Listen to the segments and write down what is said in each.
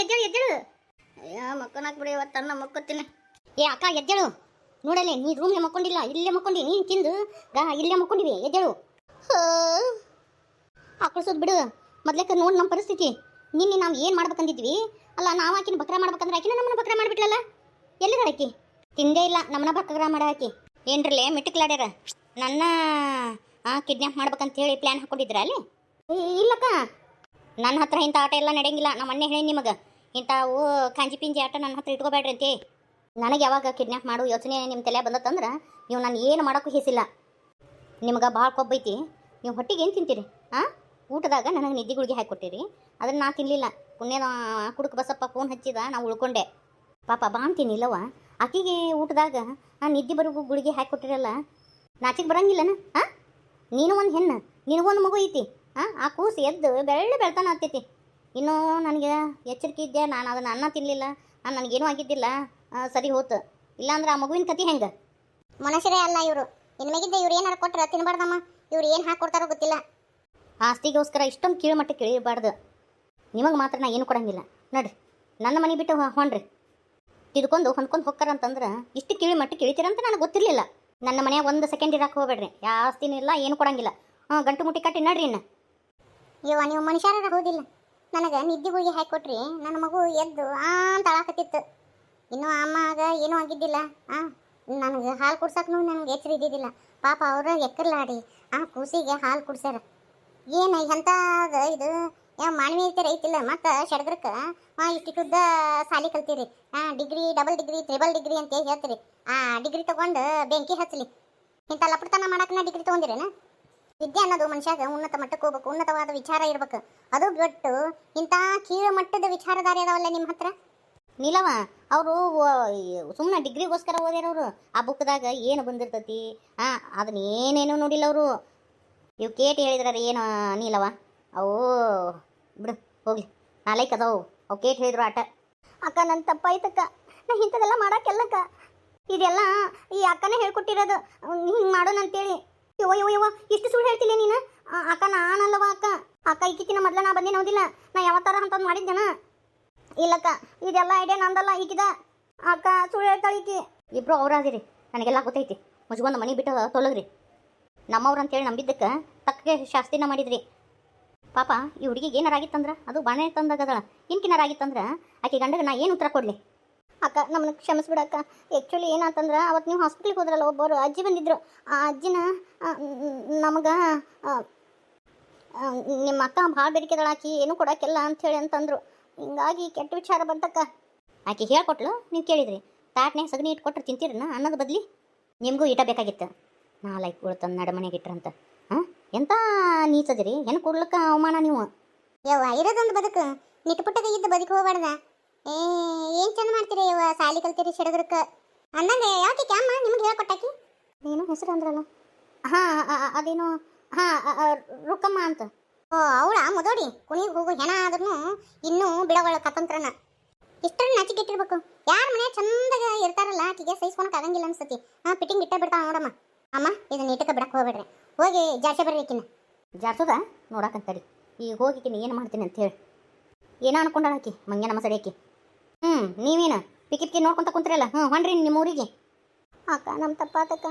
ಎದ್ದೇಳು ಎದ್ದೇಳು. ಮಕ್ಕನಾಕ್ ಬಿಡಿ ಇವತ್ತನ್ನ ಮಕ್ಕೋತೀನಿ. ಏ ಅಕ್ಕ ಎದ್ದೇಳು. ನೋಡಲೆ ನೀ ರೂಮ್ಗೆ ಮಕ್ಕೊಂಡಿಲ್ಲ, ಇಲ್ಲೇ ಮಕ್ಕೊಂಡಿ. ನೀನು ತಿಂದು ಇಲ್ಲೇ ಮಕ್ಕೊಂಡಿವಿ. ಎದ್ದೇಳು. ಆಕಳಿಸೋದು ಬಿಡು. ಮೊದ್ಲೇಕ ನೋಡಿ ನಮ್ಮ ಪರಿಸ್ಥಿತಿ. ನಿನ್ನೆ ನಾವು ಏನು ಮಾಡ್ಬೇಕಂದಿದ್ವಿ ಅಲ್ಲ, ನಾವು ಆಕಿನ ಬಕ್ರ ಮಾಡ್ಬೇಕಂದ್ರೆ ಆಕಿನ ನಮ್ಮನ್ನ ಬಕ್ರ ಮಾಡಿಬಿಟ್ಲಲ್ಲ. ಎಲ್ಲಿದ ಆಕಿ? ತಿಂದೇ ಇಲ್ಲ, ನಮ್ಮನ್ನ ಬಕ್ರ ಮಾಡ ಆಕಿ. ಏನ್ರಲ್ಲೇ ಮಿಟ್ಟಿಕ್ಲಾಡ್ಯಾರ ನನ್ನ ಕಿಡ್ನ್ಯಾಪ್ ಮಾಡ್ಬೇಕಂತ ಹೇಳಿ ಪ್ಲ್ಯಾನ್ ಹಾಕೊಂಡಿದ್ರ ಅಲ್ಲಿ? ಇಲ್ಲಕ್ಕ, ನನ್ನ ಹತ್ರ ಇಂಥ ಆಟ ಎಲ್ಲ ನಡೆಯಂಗಿಲ್ಲ. ನಮ್ಮ ಅಣ್ಣೆ ಹೇಳಿ ನಿಮಗೆ ಇಂಥವು ಕಾಂಜಿ ಪಿಂಜಿ ಆಟ ನನ್ನ ಹತ್ರ ಇಟ್ಕೋಬೇಡ್ರಿ ಅಂತೆ. ನನಗೆ ಯಾವಾಗ ಕಿಡ್ನ್ಯಾಪ್ ಮಾಡು ಯೋಚನೆ ನಿಮ್ಮ ತಲೆ ಬಂದತ್ತಂದ್ರೆ ನೀವು ನಾನು ಏನು ಮಾಡೋಕ್ಕೂ ಹಿಸಿಲ್ಲ. ನಿಮ್ಗೆ ಭಾಳ ಕೊಬ್ಬೈತಿ. ನೀವು ಹೊಟ್ಟಿಗೆ ಏನು ತಿಂತೀರಿ? ಊಟದಾಗ ನನಗೆ ನಿದ್ದೆ ಗುಳಿಗೆ ಹಾಕಿಕೊಟ್ಟಿರಿ, ಅದನ್ನು ನಾ ತಿನ್ನಲಿಲ್ಲ. ಪುಣ್ಯದ ಕುಡುಕ ಬಸಪ್ಪ ಫೋನ್ ಹಚ್ಚಿದ, ನಾವು ಉಳ್ಕೊಂಡೆ. ಪಾಪ ಬಾ ಅಂತೀನಿಲ್ಲವ ಆಕಿಗೆ ಊಟದಾಗ ನಿದ್ದೆ ಬರೋಗೂ ಗುಳಿಗೆ ಹಾಕಿಕೊಟ್ಟಿರಲ್ಲ. ನಾಚಿಗೆ ಬರಂಗಿಲ್ಲನ? ನೀನು ಒಂದು ಹೆಣ್ಣು, ನಿನಗೊಂದು ಮಗು ಐತಿ. ಆ ಕೂಸು ಎದ್ದು ಬೆಳ್ತಾನ ಆಗ್ತೈತಿ. ಇನ್ನೂ ನನಗೆ ಎಚ್ಚರಿಕೆ ಇದ್ದೆ, ನಾನು ಅದನ್ನು ಅನ್ನ ತಿನ್ನಲಿಲ್ಲ, ನನಗೇನೂ ಆಗಿದ್ದಿಲ್ಲ, ಸರಿ ಹೋತು. ಇಲ್ಲಾಂದ್ರೆ ಆ ಮಗುವಿನ ಕತಿ ಹೆಂಗೆ? ಮನುಷ್ಯರೇ ಅಲ್ಲ ಇವರು. ಇನ್ಮೇಗಿದ್ದ ಇವ್ರು ಏನಾರು ಕೊಟ್ಟರೆ ತಿನ್ಬಾರ್ದಮ್ಮ. ಇವ್ರು ಏನು ಹಾಕ್ಕೊಡ್ತಾರೋ ಗೊತ್ತಿಲ್ಲ. ಆಸ್ತಿಗೋಸ್ಕರ ಇಷ್ಟೊಂದು ಕೀಳು ಮಟ್ಟಕ್ಕೆ ಇಳಿಬಾರ್ದು. ನಿಮಗೆ ಮಾತ್ರ ನಾ ಏನು ಕೊಡಂಗಿಲ್ಲ. ನೋಡ್ರಿ, ನನ್ನ ಮನೆ ಬಿಟ್ಟು ಹೊಣ್ರಿ ತಿದ್ಕೊಂಡು ಹೊಂದ್ಕೊಂಡು ಹೋಗ್ತಾರ ಅಂತಂದ್ರೆ ಇಷ್ಟು ಕೀಳು ಮಟ್ಟಕ್ಕೆ ಇಳಿತೀರಂತ ನನಗೆ ಗೊತ್ತಿರಲಿಲ್ಲ. ನನ್ನ ಮನೆಯಾಗ ಒಂದು ಸೆಕೆಂಡ್ ಇರಕ್ಕೆ ಹೋಗ್ಬೇಡ್ರಿ. ಯಾವ ಆಸ್ತಿನೂ ಇಲ್ಲ, ಏನು ಕೊಡಂಗಿಲ್ಲ. ಗಂಟು ಮುಟ್ಟಿ ಕಟ್ಟಿ ನಡ್ರಿ. ಇನ್ನು ಇವ ನೀವು ಮನುಷ್ಯರ ಹೋದಿಲ್ಲ. ನನಗೆ ನಿದ್ದೆ ಹೋಗಿ ಹಾಕಿಕೊಟ್ರಿ, ನನ್ನ ಮಗು ಎದ್ದು ಅಂತ ಅಳಾಕತ್ತಿತ್ತು. ಇನ್ನೂ ಅಮ್ಮಗೆ ಏನೂ ಆಗಿದ್ದಿಲ್ಲ. ನನಗೆ ಹಾಲು ಕುಡ್ಸಕ್ಕೂ ನನಗೆ ಎಚ್ಚರ ಇದ್ದಿದ್ದಿಲ್ಲ. ಪಾಪ ಅವರು ಎಕ್ಕರ್ಲಾಡಿ ಕೂಸಿಗೆ ಹಾಲು ಕುಡ್ಸ್ಯಾರ. ಏನು ಎಂಥದ್ದು ಇದು? ಮಾನವೀಯ ಐತೆ ಐತಿಲ್ಲ. ಮತ್ತು ಶಡ್ಗ್ರಕ್ಕೆ ಇಷ್ಟಿಟ್ಟುದ್ದ ಸಾಲಿ ಕಲ್ತೀರಿ. Degree, double degree, triple degree ಅಂತ ಹೇಳ್ತೀರಿ. ಡಿಗ್ರಿ ತೊಗೊಂಡು ಬೆಂಕಿ ಹಚ್ಚಲಿ. ಇಂಥ ಲಪಟತನ ಮಾಡಕ್ಕೆ ಡಿಗ್ರಿ ತೊಗೊಂಡಿರೇನ? ವಿದ್ಯೆ ಅನ್ನೋದು ಮನುಷ್ಯಾಗ ಉನ್ನತ ಮಟ್ಟಕ್ಕೆ ಹೋಗ್ಬೇಕು, ಉನ್ನತವಾದ ವಿಚಾರ ಇರ್ಬೇಕು. ಅದು ಬಿಟ್ಟು ಇಂಥ ಕೀಳು ಮಟ್ಟದ ವಿಚಾರಧಾರೆ ಅದಾವಲ್ಲ ನಿಮ್ಮ ಹತ್ರ. ನೀಲವ ಅವರು ಸುಮ್ಮನೆ ಡಿಗ್ರಿಗೋಸ್ಕರ ಓದಿರೋರು. ಆ ಬುಕ್ದಾಗ ಏನು ಬಂದಿರ್ತೈತಿ ಅದನ್ನ ಏನೇನು ನೋಡಿಲ್ಲ ಅವರು. ಇವು ಕೇಟಿ ಹೇಳಿದ್ರಾರ ಏನು ನೀಲವ? ಅವು ಬಿಡು ಹೋಗ್ಲಿ, ನಾಲ್ಕು ಅದಾವು. ಅವು ಕೇಟ್ ಹೇಳಿದ್ರು ಆಟ. ಅಕ್ಕ ನನ್ನ ತಪ್ಪಾಯ್ತಕ್ಕ, ನಾ ಇಂಥದೆಲ್ಲ ಮಾಡೋಕ್ಕೆಲ್ಲಕ್ಕ. ಇದೆಲ್ಲ ಈ ಅಕ್ಕನೇ ಹೇಳ್ಕೊಟ್ಟಿರೋದು, ಹಿಂಗೆ ಮಾಡೋಣ ಅಂತೇಳಿ. ಯವ್ವ ಇಷ್ಟು ಸುಳ್ಳು ಹೇಳ್ತಿಲ್ಲ ನೀನು? ಅಕ್ಕ ನಾನಲ್ಲವ ಅಕ್ಕ ಈಕಿನ ಮೊದಲ ನಾ ಬಂದೇನು ಓದಿಲ್ಲ. ನಾ ಯಾವ ಥರ ಅಂತಂದು ಮಾಡಿದ್ದೇನ? ಇಲ್ಲಕ್ಕ, ಇದೆಲ್ಲ ಐಡಿಯಾ ನಂದಲ್ಲ. ಈಗಿದ ಅಕ್ಕ ಸುಳ್ಳು ಹೇಳ್ತಾಳೆ ಈಕಿ. ಇಬ್ರು ಅವ್ರಾದಿರಿ, ನನಗೆಲ್ಲ ಗೊತ್ತೈತಿ. ಮುಜ್ಗೊಂದು ಮನೆ ಬಿಟ್ಟು ತೊಲಗ್ರಿ. ನಮ್ಮವ್ರು ಅಂತೇಳಿ ನಂಬಿದ್ದಕ್ಕೆ ತಕ್ಕ ಶಾಸ್ತಿನ ಮಾಡಿದ್ರಿ. ಪಾಪ ಈ ಹುಡುಗಿಗೆ ಏನಾರಾಗಿತ್ತಂದ್ರೆ ಅದು ಬಾಣೆ ತಂದಾಗದಳ. ಇನ್ಕಿನಾರಾಗಿತ್ತಂದ್ರೆ ಆಕೆ ಗಂಡಗೆ ನಾ ಏನು ಉತ್ತರ ಕೊಡಲಿ? ಅಕ್ಕ ನಮ್ಮನ್ನ ಕ್ಷಮಿಸ್ಬಿಡಕ್ಕ. ಆ್ಯಕ್ಚುಲಿ ಏನಂತಂದ್ರೆ ಅವತ್ತು ನೀವು ಹಾಸ್ಪಿಟ್ಲಿಗೆ ಹೋದ್ರಲ್ಲ, ಒಬ್ಬರು ಅಜ್ಜಿ ಬಂದಿದ್ರು. ಆ ಅಜ್ಜಿನ ನಮಗೆ ನಿಮ್ಮ ಅಕ್ಕ ಭಾಳ ಬೇಡಿಕೆದಳ, ಆಕಿ ಏನು ಕೊಡೋಕ್ಕೆಲ್ಲ ಅಂಥೇಳಿ ಅಂತಂದರು. ಹಿಂಗಾಗಿ ಕೆಟ್ಟ ವಿಚಾರ ಬಂತಕ್ಕ. ಆಕೆ ಹೇಳ್ಕೊಟ್ಲು, ನೀವು ಕೇಳಿದ್ರಿ. ತಾಟ್ನ್ಯಾಗ ಸಗಣಿ ಇಟ್ಟು ಕೊಟ್ಟರು ತಿಂತೀರನ್ನ ಅನ್ನೋದು ಬದಲಿ ನಿಮಗೂ ಇಟ ಬೇಕಾಗಿತ್ತು. ನಾಲ್ಕು ಉಳ್ತಂದು ನಡ ಮನೆಗೆ ಇಟ್ರಂತ. ಎಂಥ ನೀಚದಿರಿ, ಏನು ಕೊಡ್ಲಿಕ್ಕ ಅವಮಾನ ನೀವು. ಯವ್ವ ಇರೋದೊಂದು ಬದುಕು, ನಿಟ್ಪುಟ್ಟಗೆ ಇದ್ದು ಬದುಕು ಹೋಗ್ಬಾರ್ದ. ಏನು ಚಂದ ಮಾಡ್ತೀರಿ ಯವ್ವ, ಸಾಲಿ ಕಲ್ತೀರಿ ಶಡಗ್ರಕ್ಕೆ ಅನ್ನಂಗೆ. ಯಾಕೆ ಕ್ಯಾಮ್ಮ ನಿಮ್ಗೆ ಹೇಳ್ಕೊಟ್ಟಾಕಿ? ಏನು ಹೆಸರು ಅಂದ್ರಲ್ಲ? ಅದೇನು ರುಕ್ಕಮ್ಮ ಅಂತ. ಅವಳ ಮುದೋಡಿ ಕುಣಿಗೆ ಹೋಗು ಹೆಣ ಆದ್ರೂ ಇನ್ನೂ ಬಿಡವಳ ಕತಂತ್ರನ. ಇಷ್ಟರ ನಾಚಿಕೆಟ್ಟಿರ್ಬೇಕು. ಯಾರ ಮನೆ ಚಂದಾಗ ಇರ್ತಾರಲ್ಲ ಆಕಿಗೆ ಸಹಿಸ್ಕೊಳಕ್ಕೆ ಆಗಂಗಿಲ್ಲ ಅನ್ಸತಿ. ಪಿಟ್ಟಿಂಗ್ ಇಟ್ಟ ಬಿಡ್ತಾವ ನೋಡಮ್ಮ. ಅಮ್ಮ ಇದನ್ನ ನೀಟಕ್ಕೆ ಬಿಡಕ್ಕೆ ಹೋಗ್ಬೇಡ್ರಿ, ಹೋಗಿ ಜಾಸ್ತಿ ಬರ್ಬೇಕಿನ್ನ. ಜಾರ್ಸೋದ ನೋಡಕ್ಕಂತಡಿ. ಈಗ ಹೋಗಿಕಿನ್ನ ಏನು ಮಾಡ್ತೀನಿ ಅಂತ ಹೇಳಿ ಏನೋ ಅನ್ಕೊಂಡಾಳ ಆಕಿ, ಮಂಗ್ಯನ ಮಸಡಿಯಾಕಿ. ನೀವೇನು ಪಿಕ್ಕಿ ನೋಡ್ಕೊಂತ ಕುಂತ್ರಲ್ಲ? ಹೊಂಡ್ರಿ ನಿಮ್ಮ ಊರಿಗೆ. ಅಕ್ಕ ನಮ್ಮ ತಪ್ಪಾತಕ್ಕ,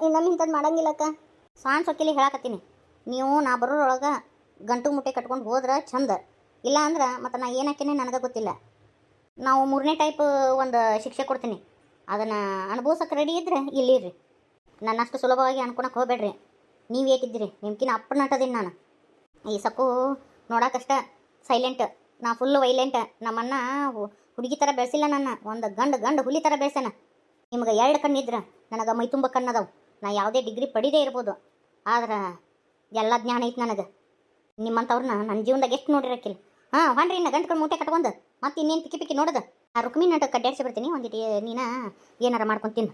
ಇನ್ನೊಮ್ಮೆ ಇಂಥದ್ದು ಮಾಡಂಗಿಲ್ಲಕ್ಕ. ಸಾಣ್ ಸೊಕ್ಕಿಲಿ ಹೇಳಾಕತ್ತೀನಿ. ನೀವು ನಾ ಬರೋರೊಳಗೆ ಗಂಟು ಮುಟ್ಟೆ ಕಟ್ಕೊಂಡು ಹೋದ್ರೆ ಚಂದ. ಇಲ್ಲ ಅಂದ್ರೆ ಮತ್ತು ನಾ ಏನಾಕೇನೆ ನನಗೆ ಗೊತ್ತಿಲ್ಲ. ನಾವು 3ನೇ ಟೈಪ್ ಒಂದು ಶಿಕ್ಷೆ ಕೊಡ್ತೀನಿ. ಅದನ್ನು ಅನುಭವಿಸೋಕೆ ರೆಡಿ ಇದ್ರೆ ಇಲ್ಲಿರ್ರಿ. ನನ್ನಷ್ಟು ಸುಲಭವಾಗಿ ಅನ್ಕೊಳಕ್ಕೆ ಹೋಗ್ಬೇಡ್ರಿ. ನೀವು ಏಟಿದ್ದೀರಿ, ನಿಮ್ಕಿನ ಅಪ್ಪನಾಟದೀನಿ ನಾನು. ಈ ಸಕ್ಕು ನೋಡೋಕಷ್ಟ ಸೈಲೆಂಟ್, ನಾ ಫುಲ್ಲು ವೈಲೆಂಟ್. ನಮ್ಮನ್ನ ಹುಡುಗಿ ಥರ ಬೆಳೆಸಿಲ್ಲ, ನನ್ನ ಒಂದು ಗಂಡು ಹುಲಿ ಥರ ಬೆಳೆಸೇನ. ನಿಮ್ಗೆ 2 ಕಣ್ಣಿದ್ರೆ ನನಗೆ ಮೈ ತುಂಬ ಕಣ್ಣದವು. ನಾ ಯಾವುದೇ ಡಿಗ್ರಿ ಪಡಿದೇ ಇರ್ಬೋದು, ಆದ್ರೆ ಎಲ್ಲ ಜ್ಞಾನ ಐತೆ ನನಗೆ. ನಿಮ್ಮಂಥವ್ರನ್ನ ನನ್ನ ಜೀವನದಾಗ ಎಷ್ಟು ನೋಡಿರಕ್ಕಿಲ್ಲ. ಹೊಂಡ್ರಿ ಇನ್ನು ಗಂಟು ಮೂಟೆ ಕಟ್ಕೊಂಡು ಮತ್ತೆ ಇನ್ನೇನು ಪಿಕ್ಕಿ ನೋಡೋದು. ಆ ರುಕ್ಮಿ ನಾಟಕ ಕಡ್ಡಾಡ್ಸಿ ಬರ್ತೀನಿ. ಒಂದಿಟ್ಟು ನೀನು ಏನಾರ ಮಾಡ್ಕೊತೀನಿ.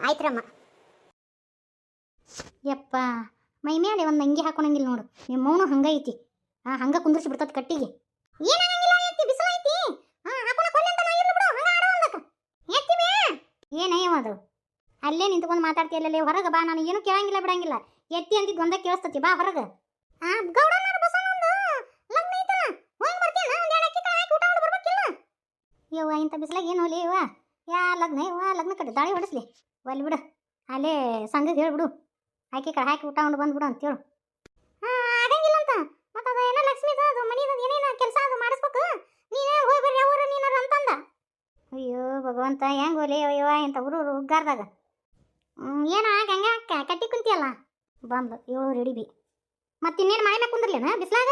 ಆಯ್ತ್ರಮ್ಮ. ಯಪ್ಪ ಮೈ ಮೇಲೆ ಒಂದು ಅಂಗಿ ಹಾಕೊಳಂಗಿಲ್ಲ ನೋಡು. ನಿಮ್ಮ ಮೌನ ಹಂಗೈತಿ. ಹಂಗ ಕುಂದ್ರಿಸಿ ಬಿಡ್ತದ ಕಟ್ಟಿಗೆ. ಏನಯ್ಯದು ಅಲ್ಲೇ ನಿಂತ್ಕೊಂಡು ಮಾತಾಡ್ತೀಯಲ್ಲೇ? ಹೊರಗೆ ಬಾ, ನಾನು ಏನು ಕೇಳಂಗಿಲ್ಲ ಬಿಡಂಗಿಲ್ಲ. ಎತ್ತಿ ಅಂದಿದ್ದು ಒಂದ ಕೇಳಿಸ್ತತಿ, ಬಾ ಹೊರಗೆ. ಗೌಡನ ಬಸವಣ್ಣಂದು ಲಗ್ನ ಐತಲ್ಲ, ಹೋಗಿ ಬರ್ತೀಯನ? ಯವ್ವ ಇಂಥ ಬಿಸಿಲಾಗ ಏನು ಹೋಲಿ ಯವ್ವ ಯಾ ಲಗ್ನ ಯವ್ವ ಲಗ್ನ ಕಡೆ ದಾಳಿ ಹೊಡಿಸ್ಲಿ ಒಲ್ಲಿ ಬಿಡು ಅಲ್ಲೇ ಸಂಘಕ್ಕೆ ಹೇಳ್ಬಿಡು ಆಕೆ ಕಡೆ ಹಾಕಿ ಊಟ ಉಂಡು ಬಂದ್ಬಿಡು ಅಂತೇಳು ಆಗಂಗಿಲ್ಲ ಅಂತ ಮತ್ತೆ ಅದು ಏನೋ ಲಕ್ಷ್ಮೀದು ಅದು ಮನಿದು ಏನೇನು ಕೆಲಸ ಅದು ಮಾಡಿಸ್ಬೇಕು ನೀನೇ ಹೋಗಿ ಬರ್ರಿ ಅವರು ನೀನಾರು ಅಂತಂದ ಅಯ್ಯೋ ಭಗವಂತ ಹೆಂಗೆ ಹೋಲಿ ಯವ್ವ ಇಂಥ ಊರು ಉಗ್ಗಾರ್ದಾಗ ಏನೋ ಹಂಗೆ ಅಕ್ಕ ಕಟ್ಟಿ ಕುಂತಿಯಲ್ಲ ಬಂದು 7 ರೆಡಿ ಬಿ ಮತ್ತೆ ಇನ್ನೇನು ಮಳೆ ಮ್ಯಾಗ ಕುಂದ್ರಲೇನ ಬಿಸ್ಲಾಗ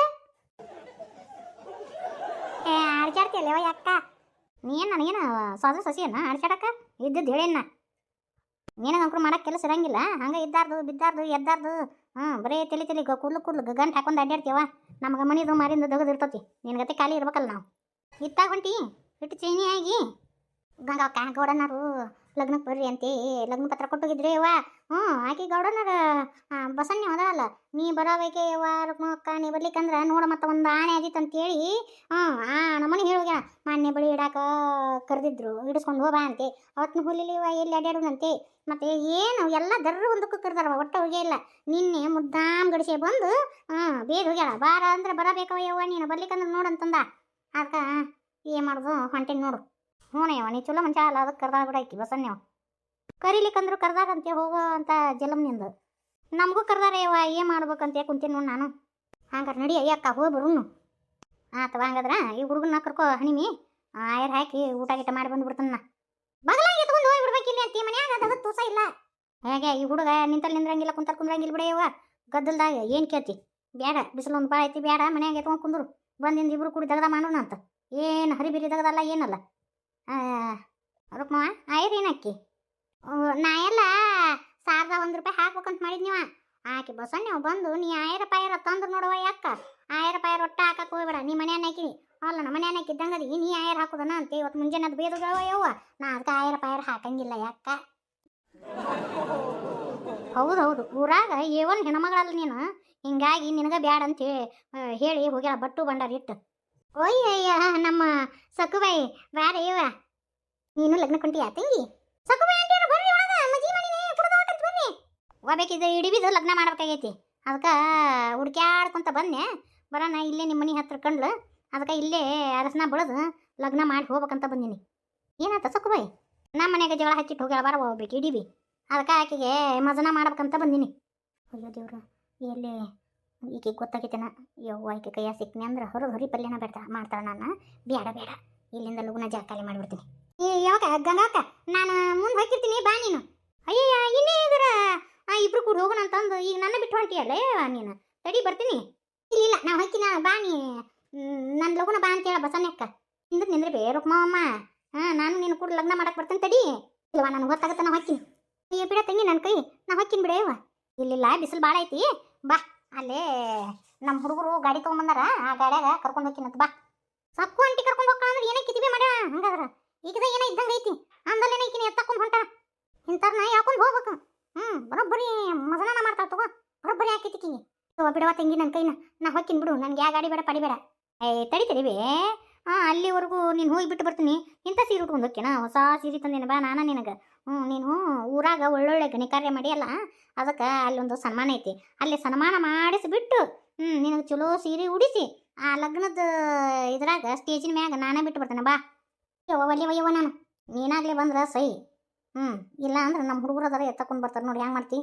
ಏ ಆಡ್ಚಾಡ್ತಿಯಲ್ಲ ಅಕ್ಕ ನೀನು ನನಗೇನು ಸಾಧು ಸಸಿಯನ್ನ ಆಡ್ಚಾಡಕ್ಕ ಇದ್ದದ್ದು ಹೇಳೇನ ನೀನು ಅಂಕರು ಮಾಡಕ್ಕೆ ಕೆಲಸ ಇರಂಗಿಲ್ಲ ಹಂಗೆ ಇದ್ದಾರ್ದು ಬಿದ್ದಾರ್ದು ಎದ್ದಾರ್ದು ಬರೀ ತಲೆ ಕೂದ್ಲು ಗಂಟು ಹಾಕೊಂಡು ಅಡ್ಡಾಡ್ತೀವ ನಮ್ಗೆ ಮನಿದು ಮಾರಿಂದ ದಗದು ಇರ್ತತಿ ನಿನಗತ್ತೆ ಖಾಲಿ ಇರ್ಬೇಕಲ್ಲ ನಾವು ಇತ್ತಾಗ ಹೊಂಟಿ ಇಟ್ಟು ಚೇನಿ ಆಗಿ ಗಂಗಕ್ಕ ಗೌಡನರು ಲಗ್ನಕ್ಕೆ ಬರ್ರಿ ಅಂತೆ ಲಗ್ನ ಪತ್ರ ಕೊಟ್ಟೋಗಿದ್ರಿ ಯವ್ವ ಆಕೆ ಗೌಡನರ ಬಸನ್ನಿ ಹೋದಳಲ್ಲ ನೀ ಬರೋಬೇಕೆ ಯವ್ವ ರುಕ್ಮಕ್ಕ ನೀ ಬರ್ಲಿಕ್ಕಂದ್ರೆ ನೋಡ ಮತ್ತೆ ಒಂದು ಆಣೆ ಆದಿತ್ತು ಅಂತೇಳಿ ನಮ್ಮನೆ ಹೇಳೋಗ್ಯ ಮಾನ್ಯ ಬಳಿ ಇಡಾಕ ಕರೆದಿದ್ರು ಹಿಡಿಸ್ಕೊಂಡು ಹೋಗ ಅಂತೆ ಅವತ್ತಿನ ಹುಲಿಲಿ ಯವ್ವ ಎಲ್ಲಿ ಅಡ್ಡಾಡೋಣಂತೆ ಮತ್ತೆ ಏನು ಎಲ್ಲ ದರ್ರ ಒಂದಕ್ಕೂ ಕರೆದಾರವ ಒಟ್ಟ ಹೋಗೇ ಇಲ್ಲ ನಿನ್ನೆ ಮುದ್ದಾಮ್ ಗಡಿಸೆ ಬಂದು ಬೇಗ ಹೋಗ್ಯಾಳ ಬಾರ ಅಂದ್ರೆ ಬರಬೇಕವ ಯವ್ವ ನೀನು ಬರ್ಲಿಕ್ಕಂದ್ರೆ ನೋಡಂತಂದ ಅದಕ್ಕೆ ಏನು ಮಾಡೋದು ಹೊಂಟೇನಿ ನೋಡು ಹ್ಞೂನಯ್ಯವ ನೀ ಚಲೋ ಮನುಷ್ಯ ಅಲ್ಲ ಅದಕ್ಕೆ ಕರ್ದಾಳ ಬಿಡಾಕಿ ಬಸನ್ಯವ ಕರೀಲಿಕ್ಕಂದ್ರು ಕರ್ದಾರಂತೆ ಹೋಗೋ ಅಂತ ಜಲಮ್ನಿಂದ ನಮಗೂ ಕರ್ದಾರಯ್ಯವ ಏನು ಮಾಡ್ಬೇಕಂತ ಕುಂತೀನಿ ನೋಡಿ ನಾನು ಹಂಗಾರೆ ನಡಿ ಅಯ್ಯಕ್ಕ ಹೋಗಿ ಬರುನು ಆತವ ಹಂಗಾದ್ರೆ ಈ ಹುಡುಗನ ಕರ್ಕೋ ಹಣಿಮಿ ಆಯರ್ ಹಾಕಿ ಊಟ ಗೀಟ ಮಾಡಿ ಬಂದ್ಬಿಡ್ತಾನ ಬಗಲಾಗಿ ಎತ್ಕೊಂಡು ಹೋಗಿ ಬಿಡ್ಬೇಕಿಲ್ಲ ಅಂತಿ ಮನ್ಯಾಗ ಅದು ತೂಸ ಇಲ್ಲ ಹೇಗೆ ಈ ಹುಡುಗ ನಿಂತಲ್ಲಿ ನಿಂದ್ರಂಗಿಲ್ಲ ಕುಂದ್ರಂಗಿಲ್ಲ ಬಿಡೆಯವ್ವ ಗದ್ದಲ್ದಾಗ ಏನು ಕೇಳ್ತಿ ಬೇಡ ಬಿಸಿಲು ಒಂದು ಭಾಳ ಐತಿ ಬೇಡ ಮನ್ಯಾಗ ಎತ್ಕೊಂಡು ಕುಂದ್ರು ಬಂದಿಂದ ಇಬ್ರು ಕೂಡಿ ದಗದ ಮಾಡೋಣ ಅಂತ ಏನು ಹರಿಬಿರಿ ದಗದಲ್ಲ ಏನಲ್ಲ ರುಕ್ಮವ್ವ ಆಯ್ರೇನಕ್ಕಿ ನಾ ಎಲ್ಲ 1001 ರೂಪಾಯಿ ಹಾಕ್ಬೇಕಂತ ಮಾಡಿದ್ನಿವ ಆಕೆ ಬಸಣ್ಣ ಬಂದು ನೀ 1000 ರೂಪಾಯಿ ತಂದ್ರು ನೋಡುವ ಯಾಕ 1000 ರೂಪಾಯಿ ರೊಟ್ಟ ಹಾಕಕ್ಕೆ ಹೋಗ್ಬೇಡ ನೀ ಮನ್ಯಾನ ಹಾಕಿನಿ ಅಲ್ಲ ನಮ್ಮ ಮನ್ಯಾನ ಹಾಕಿದ್ದಂಗದಿ ನೀ 1000 ಹಾಕೋದನ ಅಂತ ಇವತ್ತು ಮುಂಜಾನೆ ಅದು ಬೇದುಗಳವ ಯವ್ವ ನಾ ಅದಕ್ಕೆ 1000 ರೂಪಾಯಿ ಹಾಕಂಗಿಲ್ಲ ಯಾಕ ಹೌದು ಊರಾಗ ಏವನ್ ಹೆಣ್ಮಗಳಲ್ಲ ನೀನು ಹಿಂಗಾಗಿ ನಿನಗೆ ಬ್ಯಾಡ ಅಂತ ಹೇಳಿ ಹೋಗ್ಯಾಳ ಬಟ್ಟು ಬಂಡಾರ ಇಟ್ಟು ಓಯ್ಯ ನಮ್ಮ ಸಕುಬಾಯಿ ಬ್ಯಾಡ ಇವ ನೀನು ಲಗ್ನ ಕೊಂಟಿಯಾ ತಂಗಿ ಸಕುಬಾಯಿ ಅಂತೀರ ಬರ್ರಿ ಒಳಗ ಮಜಿ ಮನಿನೇ ಕುಡ್ದೋಟಂತ ಬರ್ರಿ ಹೋಗ್ಬೇಕಿದ್ದು ಇಡಿಬಿದು ಲಗ್ನ ಮಾಡ್ಬೇಕಾಗೈತಿ ಅದಕ್ಕೆ ಹುಡ್ಕ್ಯಾಡ್ಕೊಂತ ಬಂದೆ ಬರೋಣ ಇಲ್ಲೇ ನಿಮ್ಮ ಮನೆ ಹತ್ರ ಕಂಡ್ಲು ಅದಕ್ಕೆ ಇಲ್ಲೇ ಅರಸನ ಬೆಳೆದು ಲಗ್ನ ಮಾಡಿ ಹೋಗ್ಬೇಕಂತ ಬಂದೀನಿ ಏನಾಯ್ತ ಸಕುಬಾಯಿ ನಮ್ಮ ಮನೆಯಾಗ ಜಗಳ ಹಚ್ಚಿಟ್ಟು ಹೋಗ್ಯಾಳ ಬರ ಹೋಗ್ಬೇಕು ಇಡಿಬಿ ಅದಕ್ಕೆ ಆಕೆಗೆ ಮಜನ ಮಾಡ್ಬೇಕಂತ ಬಂದೀನಿ ಅಯ್ಯೋ ದೇವ್ರು ಎಲ್ಲಿ ಈಕೆ ಗೊತ್ತಾಗೈತೆನ ಯವ್ವ ಆಕೆ ಕೈಯ ಸಿಕ್ನಿ ಅಂದ್ರೆ ಹೊರಿ ಪಲ್ಯನ ಬೇಡ ಮಾಡ್ತಾಳೆ ನಾನು ಬೇಡ ಇಲ್ಲಿಂದ ಲಗುನ ಜಾಕಾಲಿ ಮಾಡಿಬಿಡ್ತೀನಿ ಯಾವಾಗ ಗಂಗಾಕ ನಾನು ಮುಂದೆ ಹೋಗಿರ್ತೀನಿ ಬಾ ನೀನು ಅಯ್ಯಯ್ಯ ಇನ್ನೇ ಇದರ ಇಬ್ರು ಕೂಡ ಹೋಗೋಣ ಅಂತಂದು ಈಗ ನನ್ನ ಬಿಟ್ಟು ಹೊಂಟಿಯಲ್ಲ ನೀನು ತಡಿ ಬರ್ತೀನಿ ಇಲ್ಲ ನಾವು ಹಾಕಿನ ಬಾ ನೀ ನನ್ನ ಲಗುನ ಬಾ ಅಂತೇಳ ಬಸನ್ನಕ್ಕ ಹಿಂದಕ್ಕೆ ನಿಂದ್ರೆ ಬೇರೆ ರುಕ್ಮವ್ವಮ್ಮ ನಾನು ನೀನು ಕೂಡ ಲಗ್ನ ಮಾಡಕ್ಕೆ ಬರ್ತೇನೆ ತಡಿ ಇಲ್ವಾ ನನಗೆ ಗೊತ್ತಾಗತ್ತೆ ನಾವು ಹಾಕಿನಿ ಅಯ್ಯ ಬಿಡ ತಂಗಿ ನನ್ನ ಕೈ ನಾವು ಹಾಕಿನಿ ಬಿಡೇವ ಇಲ್ಲಿಲ್ಲ ಬಿಸಿಲು ಭಾಳ ಐತಿ ಬಾ ಅಲ್ಲೇ ನಮ್ಮ ಹುಡುಗರು ಗಾಡಿ ತೊಗೊಂಬಂದಾರ ಆ ಗಾಡ್ಯಾಗ ಕರ್ಕೊಂಡು ಹೋಗ್ತೀನಂತ ಬಾ ಸಕ್ಕು ಅಂಟಿ ಕರ್ಕೊಂಡು ಹೋಗ್ಕೊಳ್ಳ ಅಂದ್ರೆ ಏನಕ್ಕೆ ಕಿತಿಬಿ ಮಾಡ್ಯಾಳ ಹಂಗಾದ್ರ ಈಗದ ಏನೋ ಇದ್ದಂಗೆ ಐತಿ ಅಂದಲ್ಲ ಏನೈಕಿನಿ ಎತ್ತಕೊಂಡು ಹೊಂಟ ಇಂಥವ್ರನ್ನ ಯಾಕೊಂಡು ಹೋಗ್ಬೇಕು ಬರೋಬ್ಬರಿ ಮಜನ ಮಾಡ್ತಾಳ ತಗೋ ಬರೋಬ್ಬರಿ ಹಾಕಿತಿಕಿನಿ ಬಿಡವ ತಂಗಿ ನನ್ನ ಕೈನ ನಾ ಹೊಕ್ಕಿನ ಬಿಡು ನನಗೆ ಯಾವ ಗಾಡಿ ಬೇಡ ಪಡಿಬೇಡ ತಡಿತೀರಿವೇ ಅಲ್ಲಿವರೆಗೂ ನೀನು ಹೋಗಿ ಬಿಟ್ಟು ಬರ್ತೀನಿ ಇಂಥ ಸೀರೆ ಉಟ್ಕೊಂಡು ಹೋಗ್ತೀನ ಹೊಸ ಸೀರೆ ತಂದೇನೆ ಬಾ ನಾನು ನಿನಗೆ ನೀನು ಊರಾಗ ಒಳ್ಳೊಳ್ಳೆ ಗಣಿಕಾರ್ಯ ಮಾಡಿಯಲ್ಲ ಅದಕ್ಕೆ ಅಲ್ಲಿ ಒಂದು ಸನ್ಮಾನ ಐತಿ ಅಲ್ಲಿ ಸನ್ಮಾನ ಮಾಡಿಸಿಬಿಟ್ಟು ನಿನಗೆ ಚಲೋ ಸೀರೆ ಉಡಿಸಿ ಆ ಲಗ್ನದ ಇದ್ರಾಗ ಸ್ಟೇಜಿನ ಮ್ಯಾಗ ನಾನೇ ಬಿಟ್ಟು ಬರ್ತೇನೆ ಬಾ ಒಯ್ಯವ ನಾನು ನೀನಾಗಲೇ ಬಂದ್ರೆ ಸೈ ಇಲ್ಲ ಅಂದ್ರೆ ನಮ್ಮ ಹುಡುಗರು ಅದಾರ ಎತ್ತಕೊಂಡು ಬರ್ತಾರೆ ನೋಡಿ ಹೆಂಗೆ ಮಾಡ್ತಿ